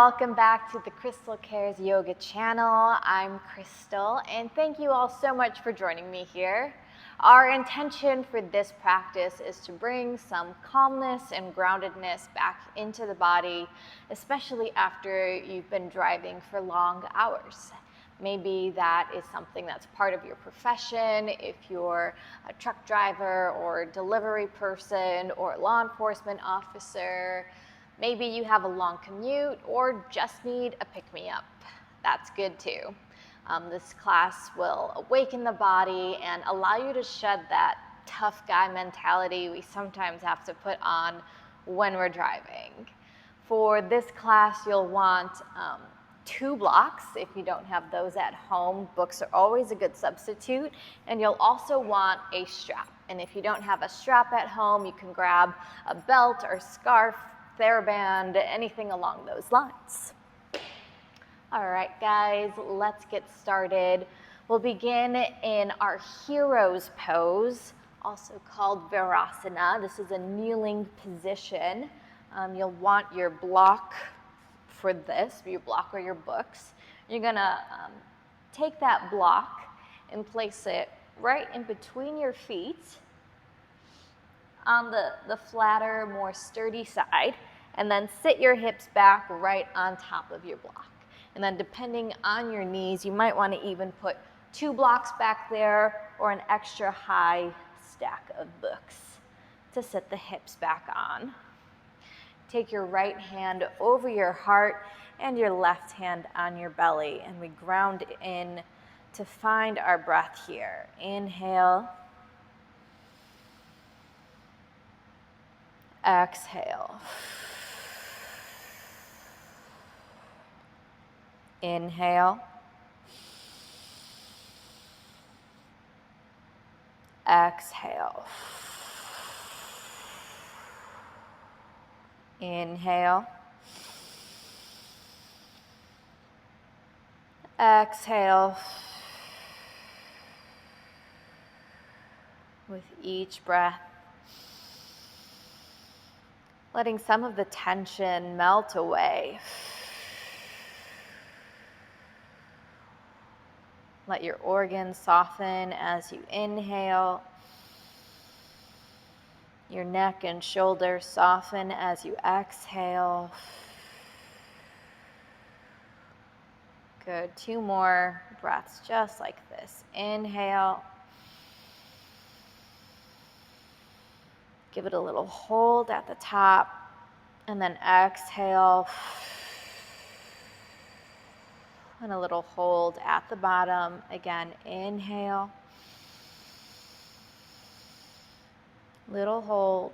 welcome back to the Crystal Cares Yoga channel. I'm Crystal, and thank you all so much for joining me here. Our intention for this practice is to bring some calmness and groundedness back into the body, especially after you've been driving for long hours. Maybe that is something that's part of your profession, if you're a truck driver or delivery person or law enforcement officer. Maybe you have a long commute or just need a pick-me-up. That's good too. This class will awaken the body and allow you to shed that tough guy mentality we sometimes have to put on when we're driving. For this class, you'll want 2 blocks. If you don't have those at home, books are always a good substitute. And you'll also want a strap. And if you don't have a strap at home, you can grab a belt or scarf, TheraBand, anything along those lines. All right, guys, let's get started. We'll begin in our hero's pose, also called Virasana. This is a kneeling position. You'll want your block for this, your block or your books. You're gonna take that block and place it right in between your feet on the flatter, more sturdy side, and then sit your hips back right on top of your block. And then depending on your knees, you might want to even put 2 blocks back there or an extra high stack of books to sit the hips back on. Take your right hand over your heart and your left hand on your belly, and we ground in to find our breath here. Inhale. Exhale. Inhale. Exhale. Inhale. Exhale. With each breath, letting some of the tension melt away. Let your organs soften as you inhale. Your neck and shoulders soften as you exhale. Good. 2 more breaths just like this. Inhale. Give it a little hold at the top, and then exhale. And a little hold at the bottom. Again, inhale. Little hold.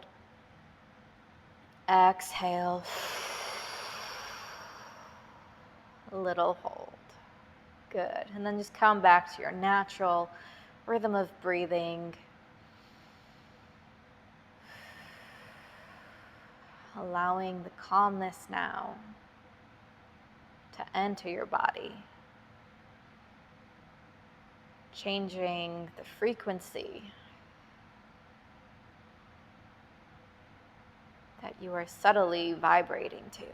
Exhale. Little hold. Good. And then just come back to your natural rhythm of breathing. Allowing the calmness now to enter your body. Changing the frequency that you are subtly vibrating to.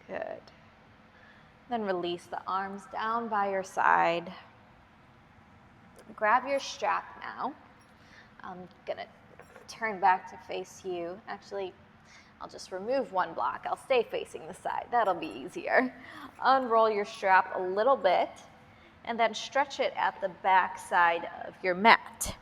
Good. Then release the arms down by your side. Grab your strap now. I'm gonna turn back to face you. Actually, I'll just remove 1 block. I'll stay facing the side. That'll be easier. Unroll your strap a little bit and then stretch it at the back side of your mat.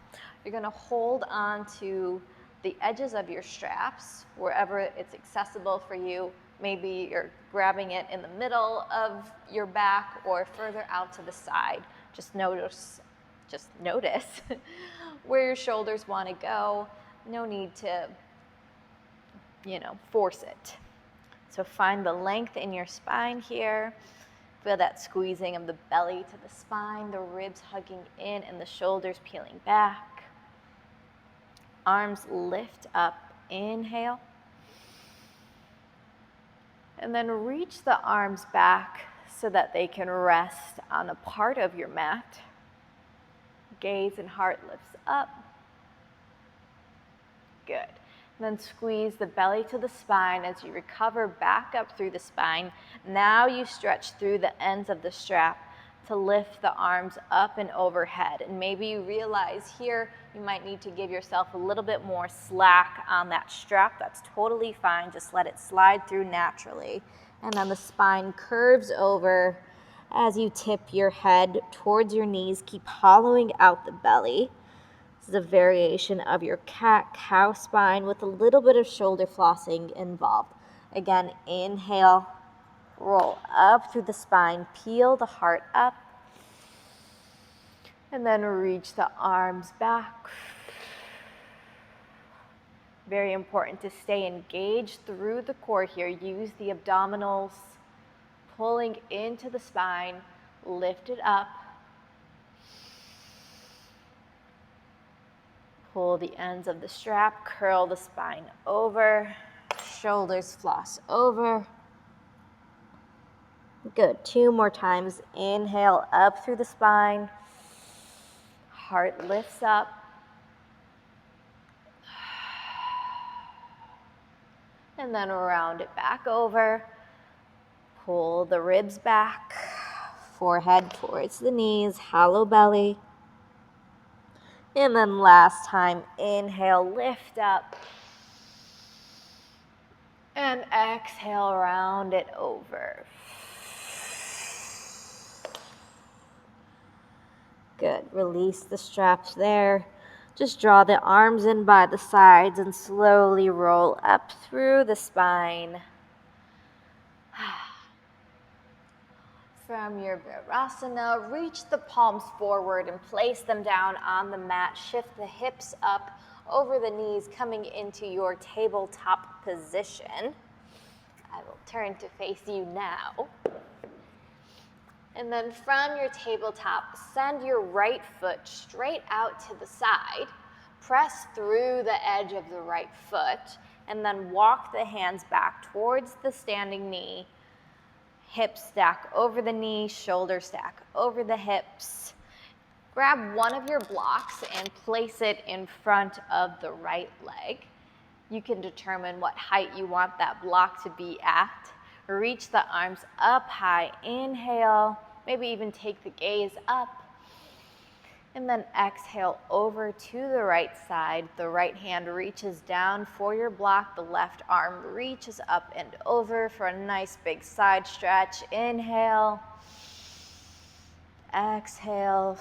You're gonna hold on to the edges of your straps wherever it's accessible for you. Maybe you're grabbing it in the middle of your back or further out to the side. Just notice where your shoulders want to go. No need to, force it. So find the length in your spine here. Feel that squeezing of the belly to the spine, the ribs hugging in and the shoulders peeling back. Arms lift up, inhale. And then reach the arms back so that they can rest on a part of your mat. Gaze and heart lifts up. Good. And then squeeze the belly to the spine as you recover back up through the spine. Now you stretch through the ends of the strap to lift the arms up and overhead. And maybe you realize here you might need to give yourself a little bit more slack on that strap. That's totally fine. Just let it slide through naturally. And then the spine curves over as you tip your head towards your knees. Keep hollowing out the belly. This is a variation of your cat-cow spine with a little bit of shoulder flossing involved. Again, inhale, roll up through the spine, peel the heart up, and then reach the arms back. Very important to stay engaged through the core here. Use the abdominals, pulling into the spine, lift it up. Pull the ends of the strap, curl the spine over, shoulders floss over. Good, 2 more times. Inhale up through the spine, heart lifts up. And then round it back over, pull the ribs back, forehead towards the knees, hollow belly. And then last time, inhale, lift up. And exhale, round it over. Good, release the straps there. Just draw the arms in by the sides and slowly roll up through the spine. From your Virasana, reach the palms forward and place them down on the mat. Shift the hips up over the knees, coming into your tabletop position. I will turn to face you now. And then from your tabletop, send your right foot straight out to the side. Press through the edge of the right foot, and then walk the hands back towards the standing knee. Hips stack over the knee, shoulders stack over the hips. Grab one of your blocks and place it in front of the right leg. You can determine what height you want that block to be at. Reach the arms up high, inhale, maybe even take the gaze up. And then exhale over to the right side. The right hand reaches down for your block. The left arm reaches up and over for a nice big side stretch. Inhale. Exhale.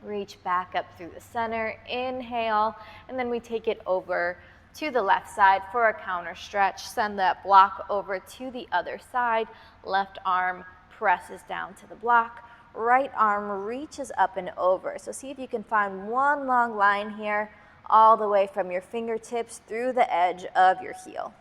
Reach back up through the center. Inhale. And then we take it over to the left side for a counter stretch. Send that block over to the other side. Left arm presses down to the block. Right arm reaches up and over. So see if you can find one long line here, all the way from your fingertips through the edge of your heel.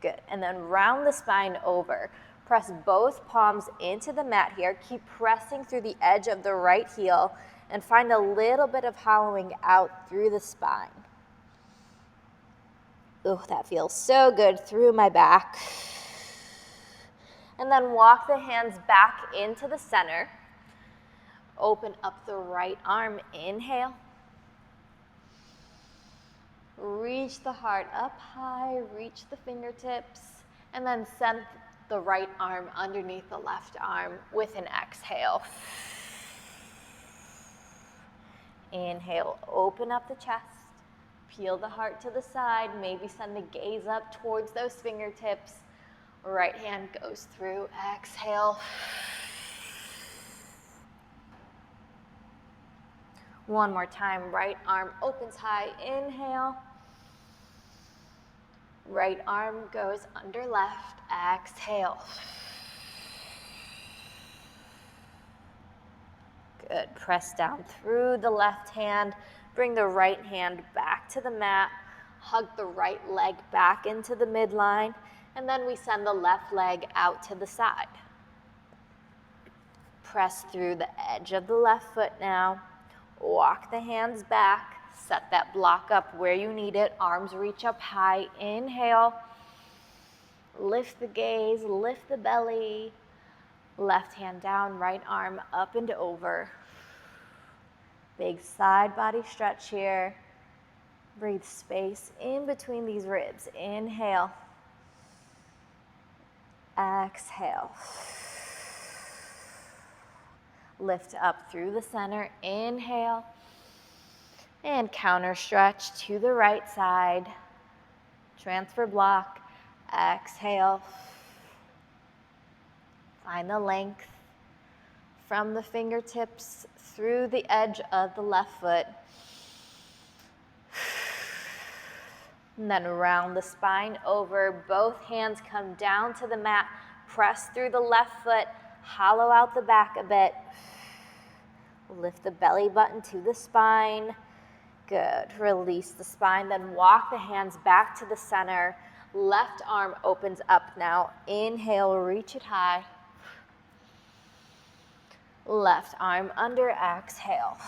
Good. And then round the spine over. Press both palms into the mat here. Keep pressing through the edge of the right heel and find a little bit of hollowing out through the spine. Ooh, that feels so good through my back. And then walk the hands back into the center. Open up the right arm, inhale. Reach the heart up high, reach the fingertips, and then send the right arm underneath the left arm with an exhale. Inhale, open up the chest, peel the heart to the side, maybe send the gaze up towards those fingertips. Right hand goes through, exhale. One more time, right arm opens high, inhale. Right arm goes under left, exhale. Good, press down through the left hand, bring the right hand back to the mat, hug the right leg back into the midline, and then we send the left leg out to the side. Press through the edge of the left foot now. Walk the hands back. Set that block up where you need it. Arms reach up high. Inhale. Lift the gaze, lift the belly. Left hand down, right arm up and over. Big side body stretch here. Breathe space in between these ribs. Inhale. Exhale. Lift up through the center. Inhale. And counter stretch to the right side. Transfer block. Exhale. Find the length from the fingertips through the edge of the left foot. And then round the spine over. Both hands come down to the mat. Press through the left foot. Hollow out the back a bit. Lift the belly button to the spine. Good. Release the spine. Then walk the hands back to the center. Left arm opens up now. Inhale, reach it high. Left arm under, exhale.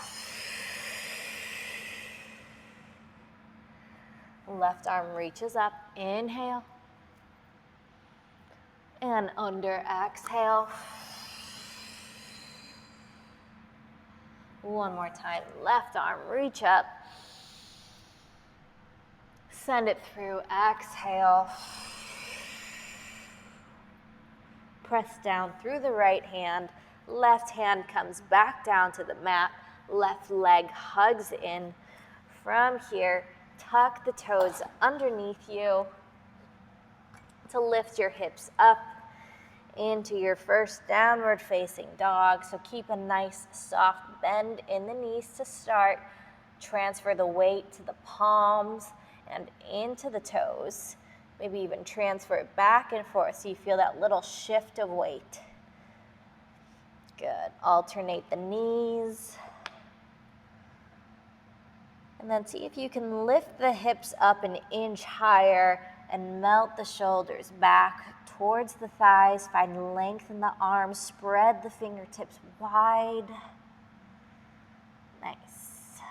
Left arm reaches up, inhale. And under, exhale. One more time, left arm reach up. Send it through, exhale. Press down through the right hand. Left hand comes back down to the mat. Left leg hugs in. From here, tuck the toes underneath you to lift your hips up into your first downward facing dog. So keep a nice soft bend in the knees to start. Transfer the weight to the palms and into the toes. Maybe even transfer it back and forth so you feel that little shift of weight. Good. Alternate the knees. And then see if you can lift the hips up an inch higher and melt the shoulders back towards the thighs. Find length in the arms. Spread the fingertips wide. Nice.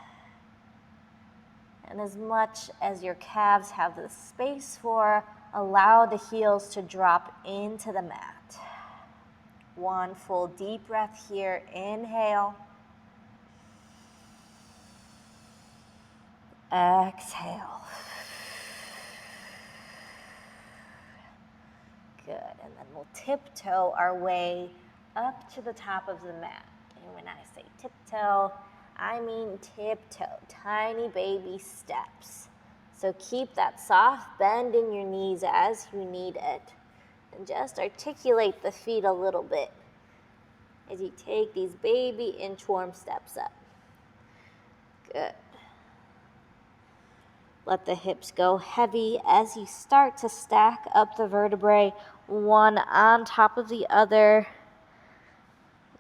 And as much as your calves have the space for, allow the heels to drop into the mat. One full deep breath here. Inhale. Exhale. Good. And then we'll tiptoe our way up to the top of the mat. And when I say tiptoe, I mean tiptoe, tiny baby steps. So keep that soft bend in your knees as you need it. And just articulate the feet a little bit as you take these baby inchworm steps up. Good. Let the hips go heavy as you start to stack up the vertebrae, one on top of the other.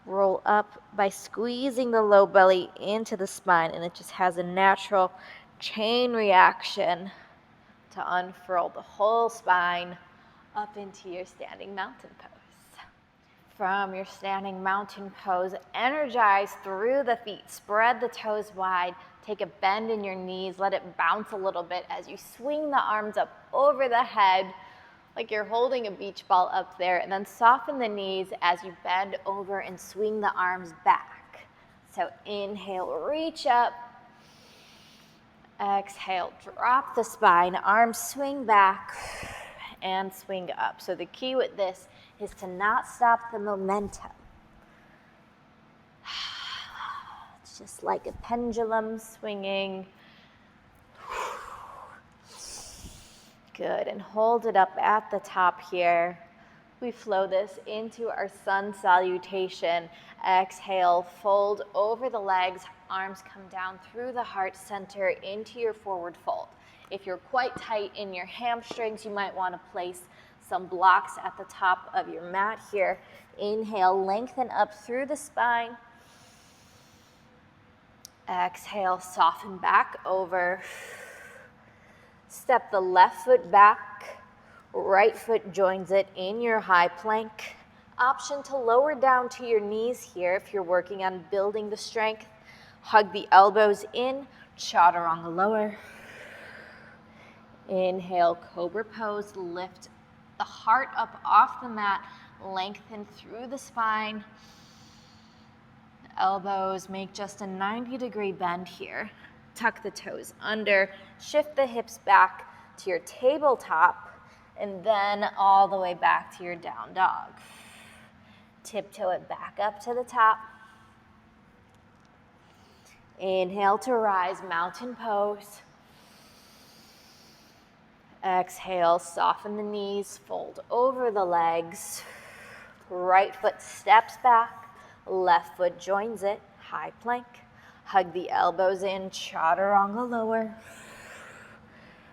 Roll up by squeezing the low belly into the spine, and it just has a natural chain reaction to unfurl the whole spine up into your standing mountain pose. From your standing mountain pose, energize through the feet. Spread the toes wide. Take a bend in your knees. Let it bounce a little bit as you swing the arms up over the head like you're holding a beach ball up there. And then soften the knees as you bend over and swing the arms back. So inhale, reach up. Exhale, drop the spine. Arms swing back and swing up. So the key with this is to not stop the momentum. It's just like a pendulum swinging. Good, and hold it up at the top here. We flow this into our sun salutation. Exhale, fold over the legs. Arms come down through the heart center into your forward fold. If you're quite tight in your hamstrings, you might want to place some blocks at the top of your mat here. Inhale, lengthen up through the spine. Exhale, soften back over. Step the left foot back. Right foot joins it in your high plank. Option to lower down to your knees here if you're working on building the strength. Hug the elbows in, chaturanga lower. Inhale, cobra pose, lift the heart up off the mat, lengthen through the spine. Elbows make just a 90-degree bend here. Tuck the toes under, shift the hips back to your tabletop, and then all the way back to your down dog. Tiptoe it back up to the top. Inhale to rise, mountain pose. Exhale, soften the knees, fold over the legs. Right foot steps back, left foot joins it, high plank. Hug the elbows in, chaturanga lower.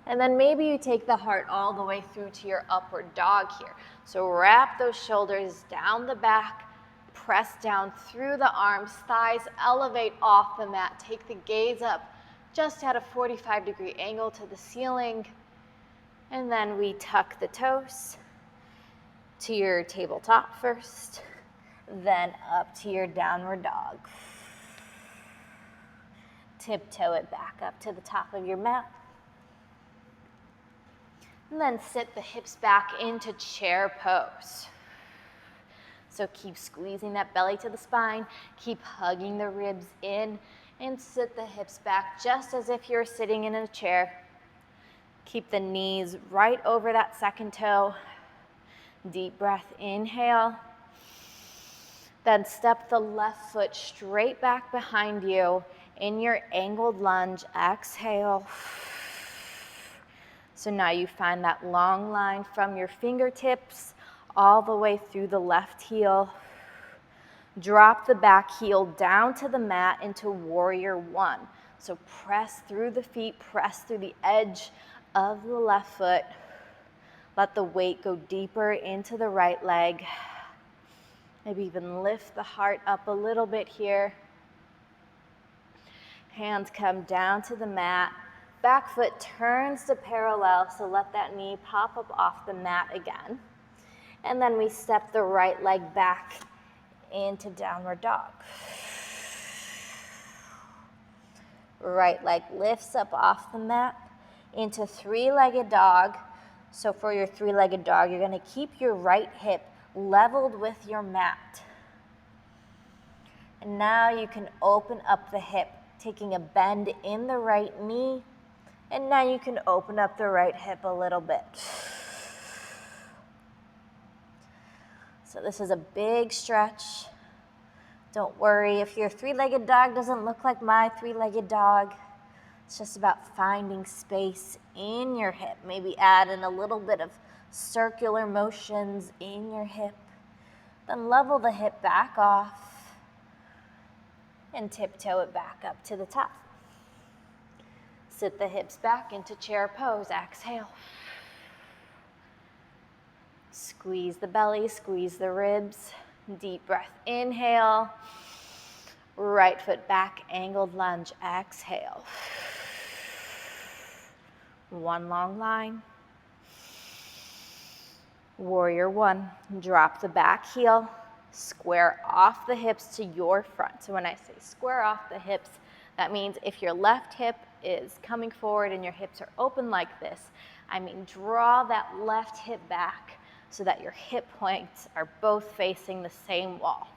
And then maybe you take the heart all the way through to your upward dog here. So wrap those shoulders down the back, press down through the arms, thighs elevate off the mat. Take the gaze up just at a 45-degree angle to the ceiling. And then we tuck the toes to your tabletop first, then up to your downward dog. Tiptoe it back up to the top of your mat. And then sit the hips back into chair pose. So keep squeezing that belly to the spine, keep hugging the ribs in, and sit the hips back just as if you're sitting in a chair. Keep the knees right over that second toe. Deep breath, inhale. Then step the left foot straight back behind you in your angled lunge, exhale. So now you find that long line from your fingertips all the way through the left heel. Drop the back heel down to the mat into warrior one. So press through the feet, press through the edge of the left foot. Let the weight go deeper into the right leg. Maybe even lift the heart up a little bit here. Hands come down to the mat. Back foot turns to parallel, so let that knee pop up off the mat again. And then we step the right leg back into downward dog. Right leg lifts up off the mat into three-legged dog. So for your three-legged dog, you're gonna keep your right hip leveled with your mat. And now you can open up the hip, taking a bend in the right knee. And now you can open up the right hip a little bit. So this is a big stretch. Don't worry if your three-legged dog doesn't look like my three-legged dog. It's just about finding space in your hip. Maybe add in a little bit of circular motions in your hip. Then level the hip back off and tiptoe it back up to the top. Sit the hips back into chair pose, exhale. Squeeze the belly, squeeze the ribs. Deep breath, inhale. Right foot back, angled lunge, exhale. One long line. Warrior one, drop the back heel, square off the hips to your front. So when I say square off the hips, that means if your left hip is coming forward and your hips are open like this, I mean draw that left hip back so that your hip points are both facing the same wall.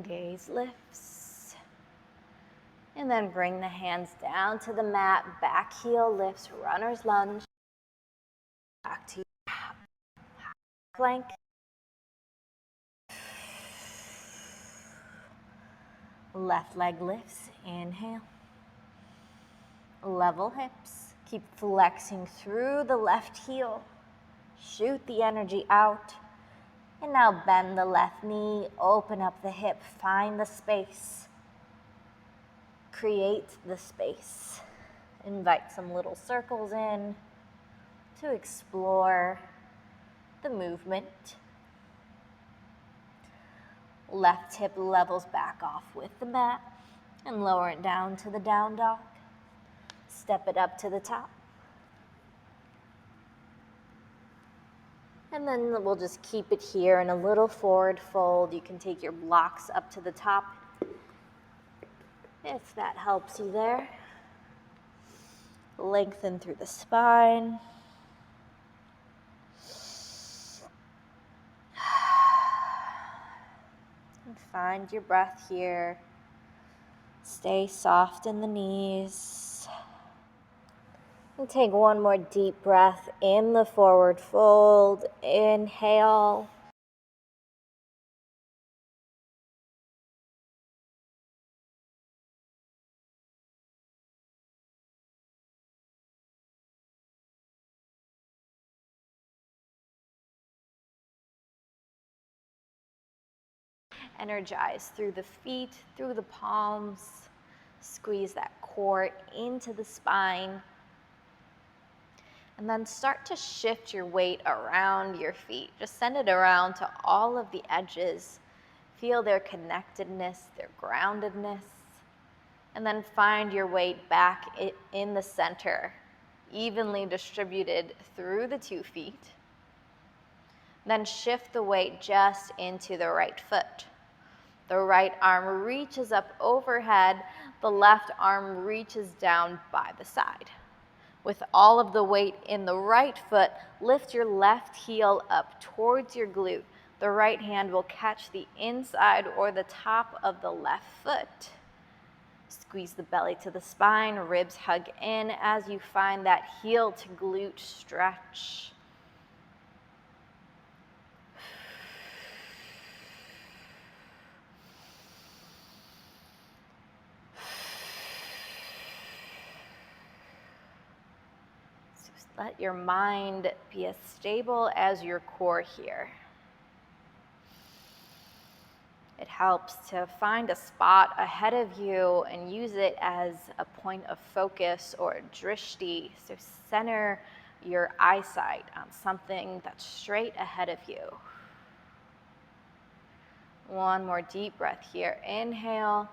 Gaze lifts. And then bring the hands down to the mat, back heel lifts, runner's lunge. Back to your plank. Left leg lifts, inhale. Level hips, keep flexing through the left heel. Shoot the energy out. And now bend the left knee, open up the hip, find the space. Create the space. Invite some little circles in to explore the movement. Left hip levels back off with the mat and lower it down to the down dog. Step it up to the top. And then we'll just keep it here in a little forward fold. You can take your blocks up to the top If that helps you there. Lengthen through the spine. And find your breath here. Stay soft in the knees. And take one more deep breath in the forward fold. Inhale. Energize through the feet, through the palms. Squeeze that core into the spine. And then start to shift your weight around your feet. Just send it around to all of the edges. Feel their connectedness, their groundedness. And then find your weight back in the center, evenly distributed through the 2 feet. Then shift the weight just into the right foot. The right arm reaches up overhead. The left arm reaches down by the side. With all of the weight in the right foot, lift your left heel up towards your glute. The right hand will catch the inside or the top of the left foot. Squeeze the belly to the spine, ribs hug in as you find that heel to glute stretch. Let your mind be as stable as your core here. It helps to find a spot ahead of you and use it as a point of focus or drishti. So center your eyesight on something that's straight ahead of you. One more deep breath here. Inhale.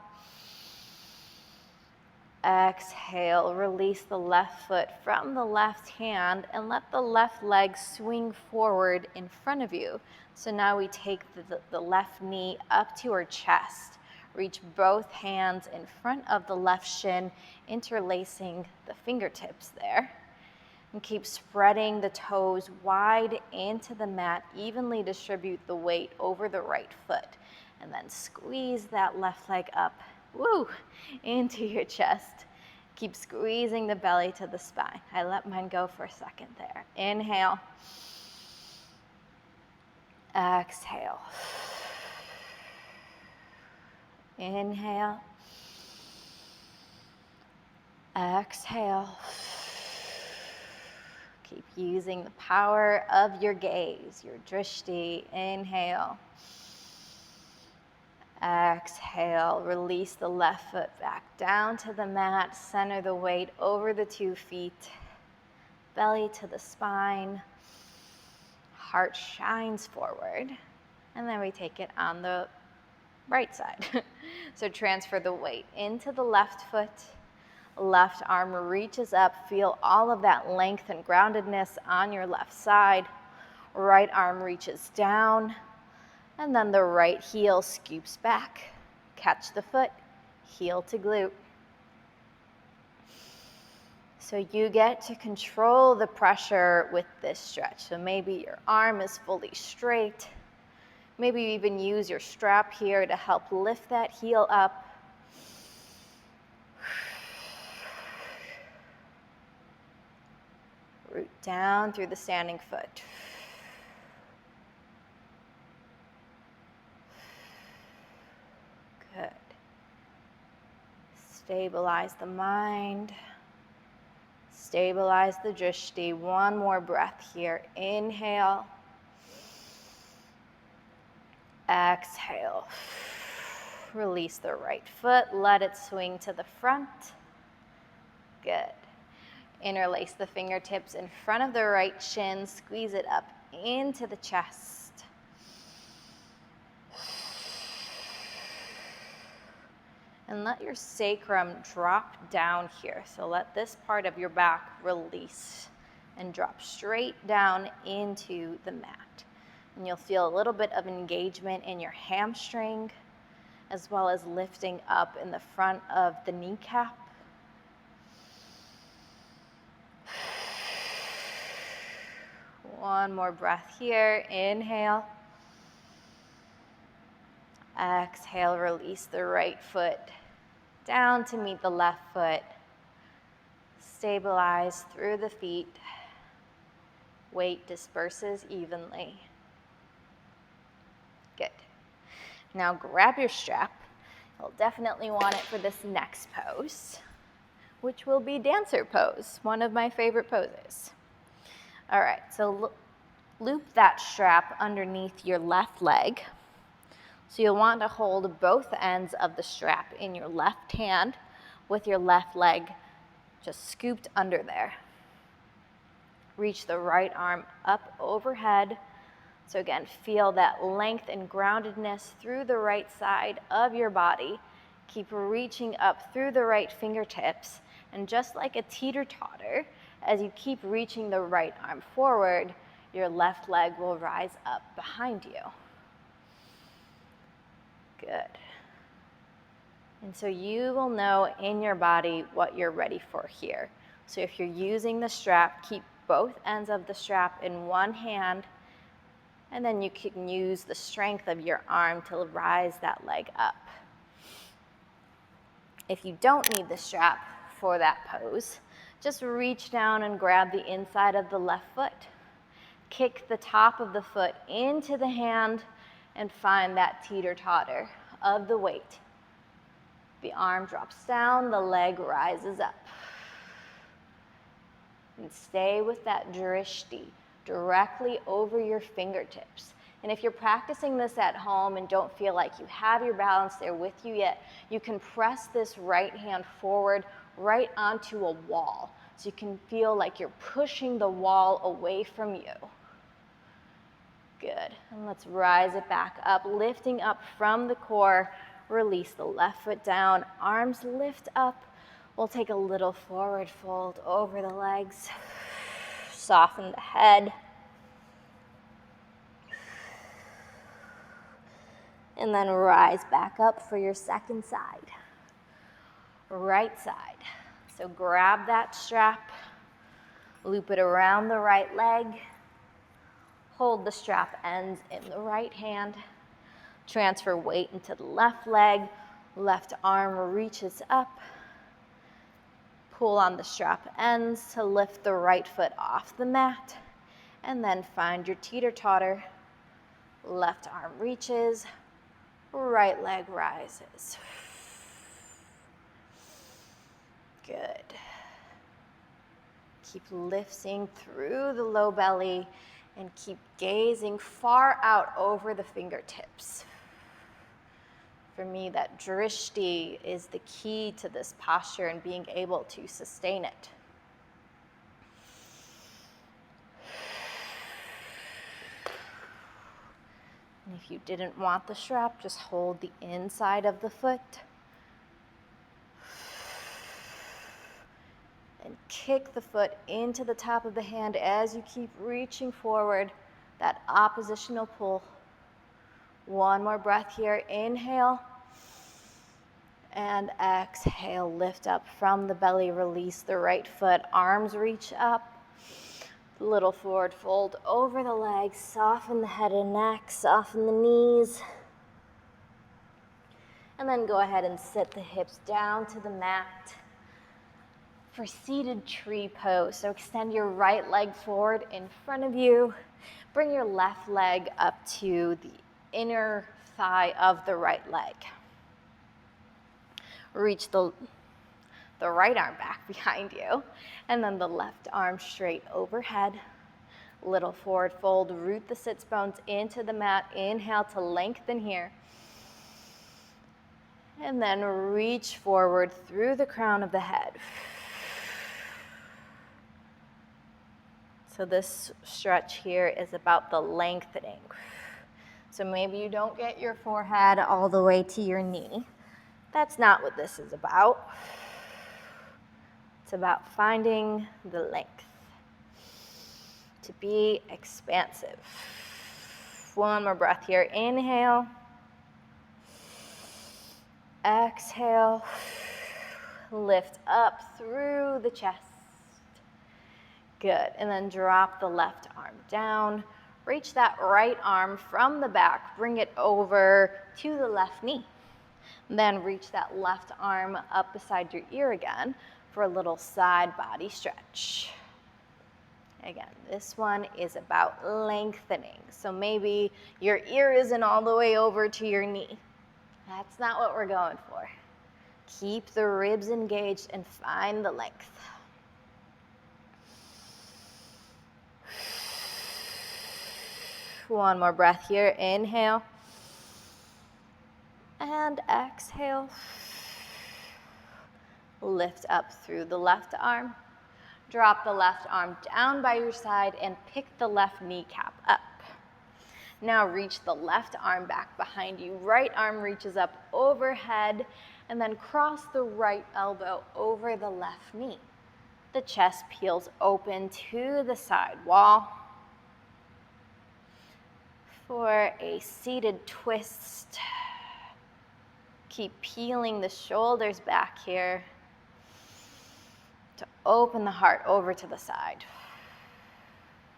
Exhale, release the left foot from the left hand and let the left leg swing forward in front of you. So now we take the left knee up to our chest. Reach both hands in front of the left shin, interlacing the fingertips there. And keep spreading the toes wide into the mat. Evenly distribute the weight over the right foot. And then squeeze that left leg up. Woo, into your chest. Keep squeezing the belly to the spine. I let mine go for a second there. Inhale. Exhale. Inhale. Exhale. Keep using the power of your gaze, your drishti. Inhale. Exhale, release the left foot back down to the mat, center the weight over the 2 feet, belly to the spine, heart shines forward, and then we take it on the right side. So transfer the weight into the left foot, left arm reaches up, feel all of that length and groundedness on your left side, right arm reaches down, and then the right heel scoops back. Catch the foot, heel to glute. So you get to control the pressure with this stretch. So maybe your arm is fully straight. Maybe you even use your strap here to help lift that heel up. Root down through the standing foot. Good. Stabilize the mind. Stabilize the drishti. One more breath here. Inhale. Exhale. Release the right foot. Let it swing to the front. Good. Interlace the fingertips in front of the right shin. Squeeze it up into the chest. And let your sacrum drop down here. So let this part of your back release and drop straight down into the mat. And you'll feel a little bit of engagement in your hamstring as well as lifting up in the front of the kneecap. One more breath here. Inhale. Exhale, release the right foot down to meet the left foot. Stabilize through the feet. Weight disperses evenly. Good. Now grab your strap. You'll definitely want it for this next pose, which will be dancer pose, one of my favorite poses. All right, so loop that strap underneath your left leg. So you'll want to hold both ends of the strap in your left hand with your left leg just scooped under there. Reach the right arm up overhead. So again, feel that length and groundedness through the right side of your body. Keep reaching up through the right fingertips. And just like a teeter-totter, as you keep reaching the right arm forward, your left leg will rise up behind you. Good. And so you will know in your body what you're ready for here. So if you're using the strap, keep both ends of the strap in one hand, and then you can use the strength of your arm to rise that leg up. If you don't need the strap for that pose, just reach down and grab the inside of the left foot. Kick the top of the foot into the hand and find that teeter-totter of the weight. The arm drops down, the leg rises up. And stay with that drishti directly over your fingertips. And if you're practicing this at home and don't feel like you have your balance there with you yet, you can press this right hand forward right onto a wall. So you can feel like you're pushing the wall away from you. Good. And let's rise it back up, lifting up from the core. Release the left foot down, arms lift up. We'll take a little forward fold over the legs. Soften the head. And then rise back up for your second side. Right side. So grab that strap, loop it around the right leg, hold the strap ends in the right hand, transfer weight into the left leg, left arm reaches up, pull on the strap ends to lift the right foot off the mat, and then find your teeter-totter. Left arm reaches, right leg rises. Good. Keep lifting through the low belly and keep gazing far out over the fingertips. For me, that drishti is the key to this posture and being able to sustain it. And if you didn't want the strap, just hold the inside of the foot. And kick the foot into the top of the hand as you keep reaching forward, that oppositional pull. One more breath here. Inhale. And exhale, lift up from the belly, release the right foot, arms reach up. Little forward fold over the legs, soften the head and neck, soften the knees. And then go ahead and sit the hips down to the mat for seated tree pose. So extend your right leg forward in front of you. Bring your left leg up to the inner thigh of the right leg. Reach the right arm back behind you, and then the left arm straight overhead. Little forward fold, root the sits bones into the mat. Inhale to lengthen here. And then reach forward through the crown of the head. So this stretch here is about the lengthening. So maybe you don't get your forehead all the way to your knee. That's not what this is about. It's about finding the length, to be expansive. One more breath here. Inhale. Exhale. Lift up through the chest. Good. And then drop the left arm down. Reach that right arm from the back. Bring it over to the left knee. Then reach that left arm up beside your ear again for a little side body stretch. Again, this one is about lengthening. So maybe your ear isn't all the way over to your knee. That's not what we're going for. Keep the ribs engaged and find the length. One more breath here. Inhale. And exhale. Lift up through the left arm. Drop the left arm down by your side and pick the left kneecap up. Now reach the left arm back behind you. Right arm reaches up overhead, and then cross the right elbow over the left knee. The chest peels open to the side wall. For a seated twist, keep peeling the shoulders back here to open the heart over to the side.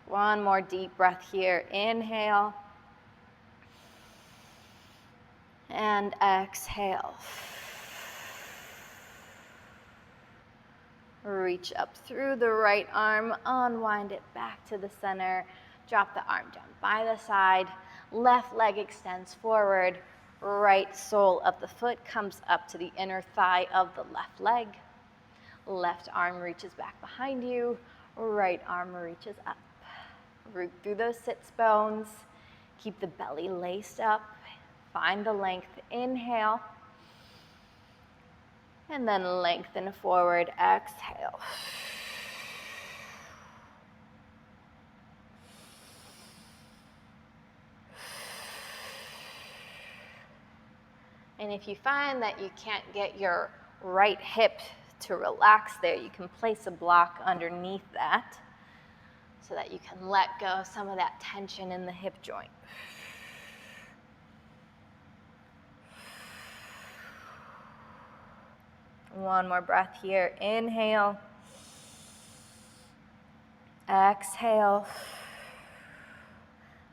One more deep breath here. Inhale. And exhale. Reach up through the right arm, unwind it back to the center, drop the arm down by the side, left leg extends forward, right sole of the foot comes up to the inner thigh of the left leg, left arm reaches back behind you, right arm reaches up. Root through those sits bones, keep the belly laced up, find the length, inhale. And then lengthen forward, exhale. And if you find that you can't get your right hip to relax there, you can place a block underneath that so that you can let go some of that tension in the hip joint. One more breath here. Inhale. Exhale.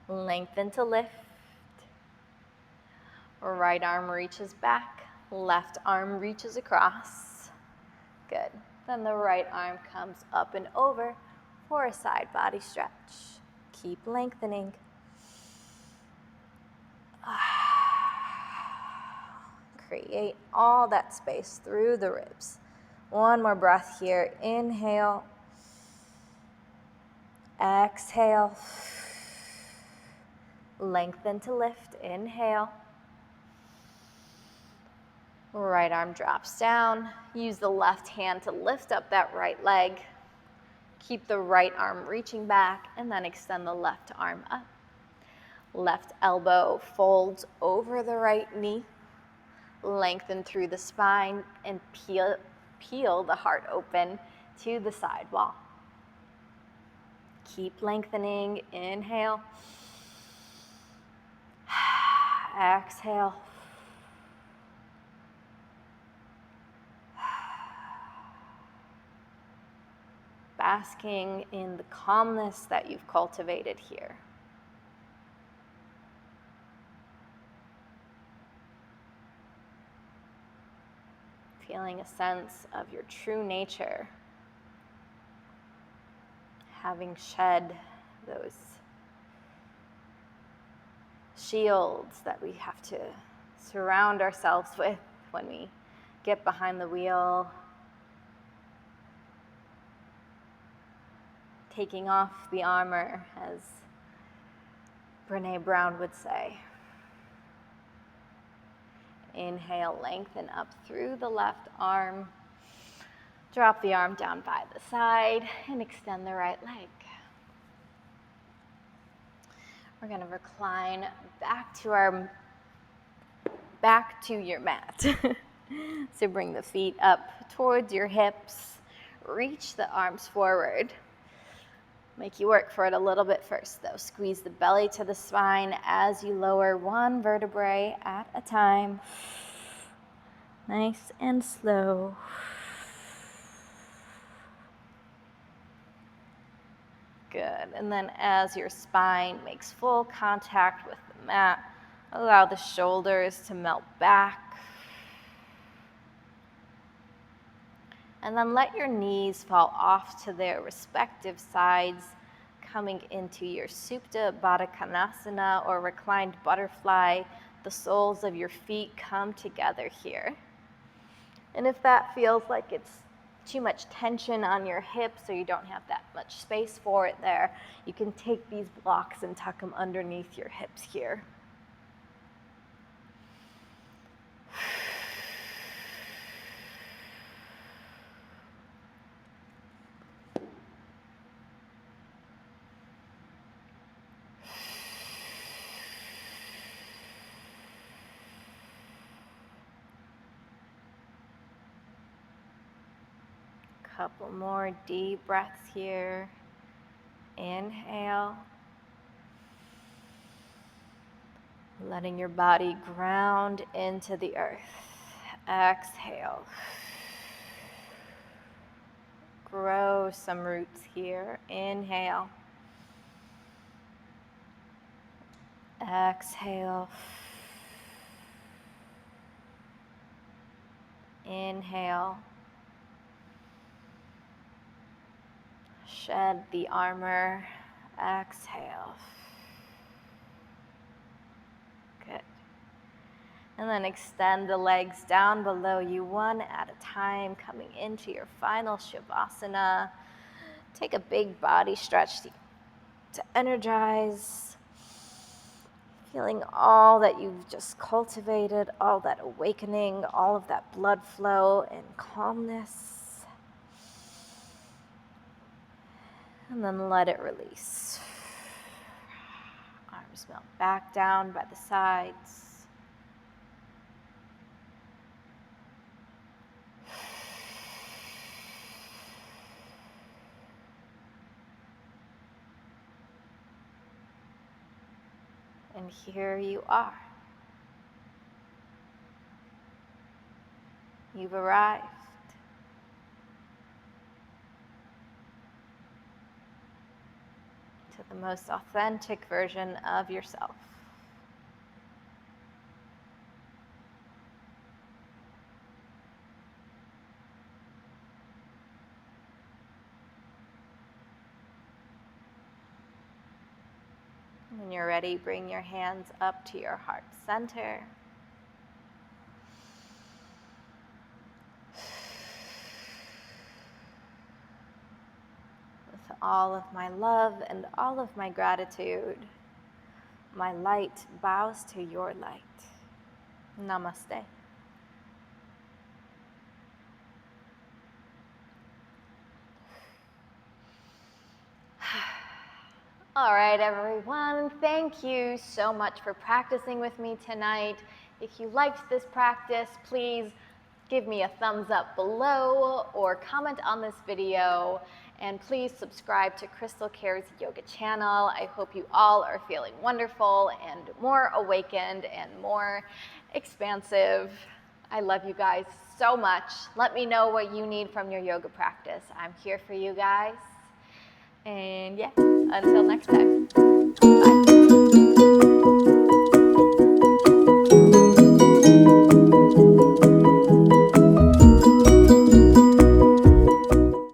Lengthen to lift. Right arm reaches back. Left arm reaches across. Good. Then the right arm comes up and over for a side body stretch. Keep lengthening. Create all that space through the ribs. One more breath here. Inhale. Exhale. Lengthen to lift. Inhale. Right arm drops down. Use the left hand to lift up that right leg. Keep the right arm reaching back and then extend the left arm up. Left elbow folds over the right knee. Lengthen through the spine and peel the heart open to the side wall. Keep lengthening. Inhale. Exhale. Basking in the calmness that you've cultivated here. Feeling a sense of your true nature, having shed those shields that we have to surround ourselves with when we get behind the wheel, taking off the armor, as Brené Brown would say. Inhale, lengthen up through the left arm. Drop the arm down by the side and extend the right leg. We're going to recline back to your mat. So bring the feet up towards your hips. Reach the arms forward. Make you work for it a little bit first, though. Squeeze the belly to the spine as you lower one vertebrae at a time. Nice and slow. Good. And then as your spine makes full contact with the mat, allow the shoulders to melt back. And then let your knees fall off to their respective sides, coming into your Supta Baddha Konasana or reclined butterfly. The soles of your feet come together here. And if that feels like it's too much tension on your hips or you don't have that much space for it there, you can take these blocks and tuck them underneath your hips here. Couple more deep breaths here. Inhale. Letting your body ground into the earth. Exhale. Grow some roots here. Inhale. Exhale. Inhale. Shed the armor. Exhale. Good. And then extend the legs down below you one at a time, coming into your final Shavasana. Take a big body stretch to energize. Feeling all that you've just cultivated, all that awakening, all of that blood flow and calmness. And then let it release. Arms melt back down by the sides. And here you are. You've arrived. To the most authentic version of yourself. When you're ready, bring your hands up to your heart center. With all of my love and all of my gratitude, my light bows to your light. Namaste. All right, everyone, thank you so much for practicing with me tonight. If you liked this practice, please give me a thumbs up below or comment on this video. And please subscribe to Crystal Cares Yoga channel. I hope you all are feeling wonderful and more awakened and more expansive. I love you guys so much. Let me know what you need from your yoga practice. I'm here for you guys. And yeah, until next time. Bye.